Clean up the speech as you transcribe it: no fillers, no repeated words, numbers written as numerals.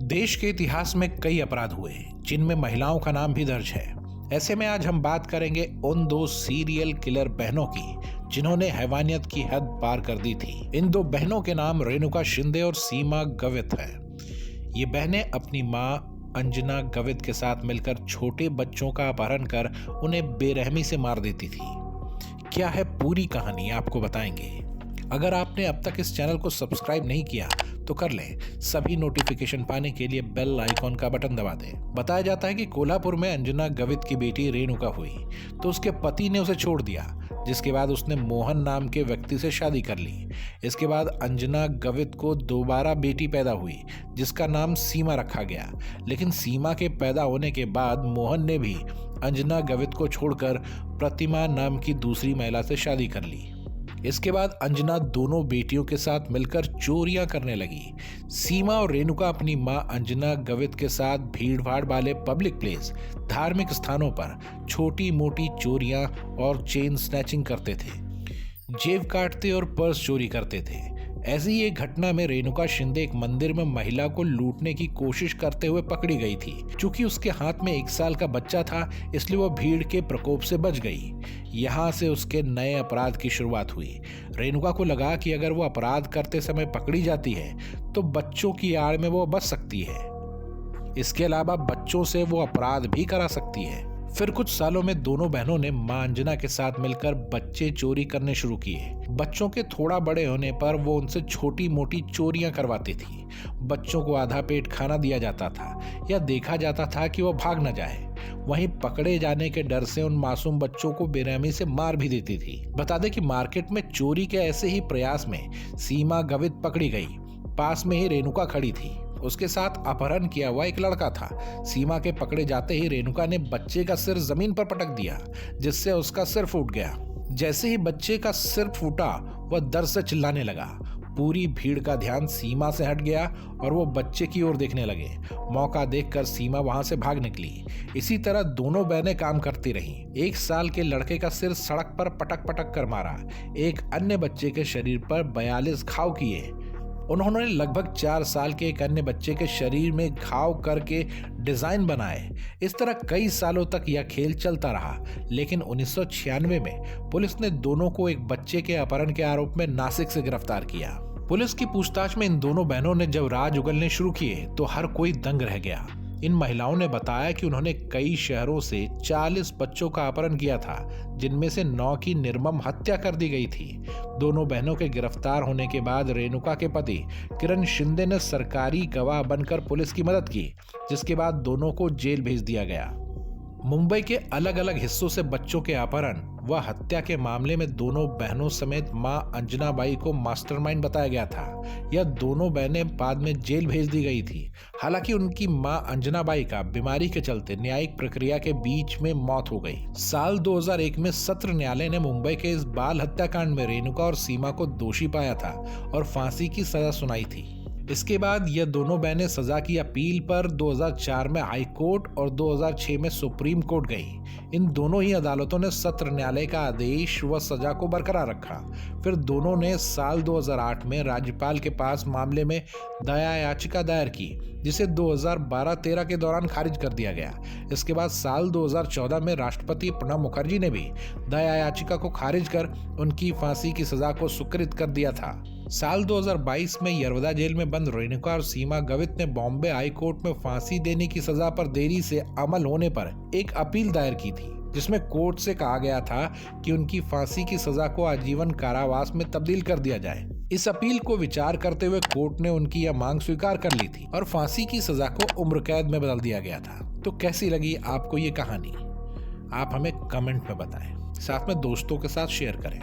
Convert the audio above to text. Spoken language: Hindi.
देश के इतिहास में कई अपराध हुए जिनमें महिलाओं का नाम भी दर्ज है। ऐसे में आज हम बात करेंगे उन दो सीरियल किलर बहनों की जिन्होंने हैवानियत की हद पार कर दी थी। इन दो बहनों के नाम रेणुका शिंदे और सीमा गवित है। ये बहनें अपनी मां अंजना गवित के साथ मिलकर छोटे बच्चों का अपहरण कर उन्हें बेरहमी से मार देती थी। क्या है पूरी कहानी आपको बताएंगे। अगर आपने अब तक इस चैनल को सब्सक्राइब नहीं किया तो कर लें। सभी नोटिफिकेशन पाने के लिए बेल आइकॉन का बटन दबा दें। बताया जाता है कि कोल्हापुर में अंजना गवित की बेटी रेणुका हुई तो उसके पति ने उसे छोड़ दिया, जिसके बाद उसने मोहन नाम के व्यक्ति से शादी कर ली। इसके बाद अंजना गवित को दोबारा बेटी पैदा हुई जिसका नाम सीमा रखा गया। लेकिन सीमा के पैदा होने के बाद मोहन ने भी अंजना गवित को छोड़कर प्रतिमा नाम की दूसरी महिला से शादी कर ली। इसके बाद अंजना दोनों बेटियों के साथ मिलकर चोरियां करने लगी। सीमा और रेणुका अपनी मां अंजना गवित के साथ भीड़भाड़ वाले पब्लिक प्लेस, धार्मिक स्थानों पर छोटी मोटी चोरियां और चेन स्नैचिंग करते थे, जेब काटते और पर्स चोरी करते थे। ऐसी ही एक घटना में रेणुका शिंदे एक मंदिर में महिला को लूटने की कोशिश करते हुए पकड़ी गई थी। चूंकि उसके हाथ में 1 साल का बच्चा था, इसलिए वो भीड़ के प्रकोप से बच गई। यहाँ से उसके नए अपराध की शुरुआत हुई। रेणुका को लगा कि अगर वो अपराध करते समय पकड़ी जाती है तो बच्चों की आड़ में वो बच सकती है। इसके अलावा बच्चों से वो अपराध भी करा सकती है। फिर कुछ सालों में दोनों बहनों ने मां अंजना के साथ मिलकर बच्चे चोरी करने शुरू किए। बच्चों के थोड़ा बड़े होने पर वो उनसे छोटी मोटी चोरियां करवाती थी। बच्चों को आधा पेट खाना दिया जाता था या देखा जाता था कि वो भाग न जाए। वहीं पकड़े जाने के डर से उन मासूम बच्चों को बेरहमी से मार भी देती थी। बता दें कि मार्केट में चोरी के ऐसे ही प्रयास में सीमा गवित पकड़ी गई। पास में ही रेणुका खड़ी थी। उसके साथ अपहरण किया हुआ एक लड़का था। सीमा के पकड़े जाते ही रेणुका ने बच्चे का सिर जमीन पर पटक दिया, जिससे उसका सिर फूट गया। जैसे ही बच्चे का सिर फूटा, वह दर्द से चिल्लाने लगा। पूरी भीड़ का ध्यान सीमा से हट गया और वो बच्चे की ओर देखने लगे। मौका देखकर सीमा वहां से भाग निकली। इसी तरह दोनों बहनें काम करती रहीं। 1 साल के लड़के का सिर सड़क पर पटक पटक कर मारा। एक अन्य बच्चे के शरीर पर 42 घाव किए। उन्होंने लगभग 4 साल के एक अन्य बच्चे के शरीर में घाव करके डिजाइन बनाए। इस तरह कई सालों तक यह खेल चलता रहा। लेकिन 1996 में पुलिस ने दोनों को एक बच्चे के अपहरण के आरोप में नासिक से गिरफ्तार किया। पुलिस की पूछताछ में इन दोनों बहनों ने जब राज उगलने शुरू किए तो हर कोई दंग रह गया। इन महिलाओं ने बताया कि उन्होंने कई शहरों से 40 बच्चों का अपहरण किया था, जिनमें से 9 की निर्मम हत्या कर दी गई थी। दोनों बहनों के गिरफ्तार होने के बाद रेणुका के पति किरण शिंदे ने सरकारी गवाह बनकर पुलिस की मदद की, जिसके बाद दोनों को जेल भेज दिया गया। मुंबई के अलग अलग हिस्सों से बच्चों के अपहरण व हत्या के मामले में दोनों बहनों समेत मां अंजना बाई को मास्टरमाइंड बताया गया था। यह दोनों बहनें बाद में जेल भेज दी गई थी। हालांकि उनकी मां अंजना बाई का बीमारी के चलते न्यायिक प्रक्रिया के बीच में मौत हो गई। साल 2001 में सत्र न्यायालय ने मुंबई के इस बाल हत्याकांड में रेणुका और सीमा को दोषी पाया था और फांसी की सजा सुनाई थी। इसके बाद यह दोनों बहनें सजा की अपील पर 2004 में हाई कोर्ट और 2006 में सुप्रीम कोर्ट गई। इन दोनों ही अदालतों ने सत्र न्यायालय का आदेश व सजा को बरकरार रखा। फिर दोनों ने साल 2008 में राज्यपाल के पास मामले में दया याचिका दायर की, जिसे 2012-13 के दौरान खारिज कर दिया गया। इसके बाद साल 2014 में राष्ट्रपति प्रणब मुखर्जी ने भी दया याचिका को खारिज कर उनकी फांसी की सजा को स्वीकृत कर दिया था। साल 2022 में यरवदा जेल में बंद रेणुका और सीमा गवित ने बॉम्बे हाई कोर्ट में फांसी देने की सजा पर देरी से अमल होने पर एक अपील दायर की थी, जिसमें कोर्ट से कहा गया था कि उनकी फांसी की सजा को आजीवन कारावास में तब्दील कर दिया जाए। इस अपील को विचार करते हुए कोर्ट ने उनकी यह मांग स्वीकार कर ली थी और फांसी की सजा को उम्र कैद में बदल दिया गया था। तो कैसी लगी आपको ये कहानी? आप हमें कमेंट में बताएं, साथ में दोस्तों के साथ शेयर करें।